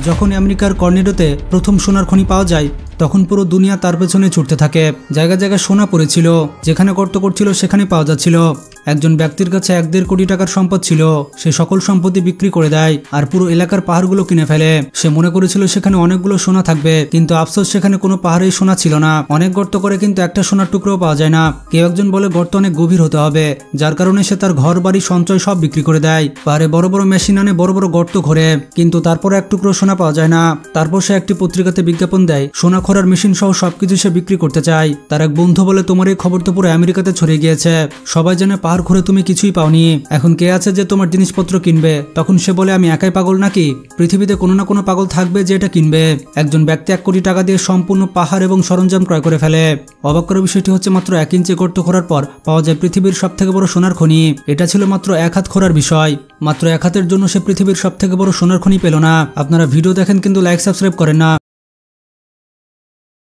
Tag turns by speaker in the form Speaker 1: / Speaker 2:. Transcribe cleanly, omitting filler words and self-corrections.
Speaker 1: যখন আমেরিকার কর্নেডোতে প্রথম সোনার খনি পাওয়া যায় তখন পুরো দুনিয়া তার পেছনে ছুটতে থাকে। জায়গা জায়গায় সোনা পড়েছিল, যেখানে গর্ত করছিল সেখানে পাওয়া যাচ্ছিল। একজন ব্যক্তির কাছে 1.5 কোটি টাকার সম্পদ ছিল, সে সকল সম্পত্তি বিক্রি করে দেয় আর পুরো এলাকার পাহাড়গুলো কিনে ফেলে। সে মনে করেছিল সেখানে অনেকগুলো সোনা থাকবে, কিন্তু আফসোস সেখানে কোনো পাহাড়েই সোনা ছিল না। অনেক গর্ত করে কিন্তু একটা সোনার টুকরোও পাওয়া যায় না। কেউ একজন বলে গর্ত অনেক গভীর হতে হবে, যার কারণে সে তার ঘর বাড়ি সঞ্চয় সব বিক্রি করে দেয়। পাহাড়ে বড় বড় মেশিন আনে বড় বড় গর্ত ঘোরে, কিন্তু তারপর এক টুকরো সোনা পাওয়া যায় না। তারপর সে একটি পত্রিকাতে বিজ্ঞাপন দেয় সোনা খোঁড়ার মেশিন সহ সবকিছু সে বিক্রি করতে চায়। তার এক বন্ধু বলে, তোমার এই খবর তো পুরো আমেরিকাতে ছড়িয়ে গিয়েছে, সবাই জানে পাহাড় ঘুরে তুমি কিছুই পাওনি, এখন কে আছে যে তোমার জিনিসপত্র কিনবে? তখন সে বলে, আমি একাই পাগল নাকি? পৃথিবীতে কোনো না কোনো পাগল থাকবে যে এটা কিনবে। একজন ব্যক্তি 1 কোটি টাকা দিয়ে সম্পূর্ণ পাহাড় এবং সরঞ্জাম ক্রয় করে ফেলে। অবাক করার বিষয়টি হচ্ছে মাত্র 1 ইঞ্চি গর্ত খোঁড়ার পর পাওয়া যায় পৃথিবীর সবথেকে বড় সোনার খনি। এটা ছিল মাত্র 1 হাত খোঁড়ার বিষয়। মাত্র 1 হাতের জন্য সে পৃথিবীর সবথেকে বড় সোনার খনি পেল না। আপনারা ভিডিও দেখেন কিন্তু লাইক সাবস্ক্রাইব করেন না।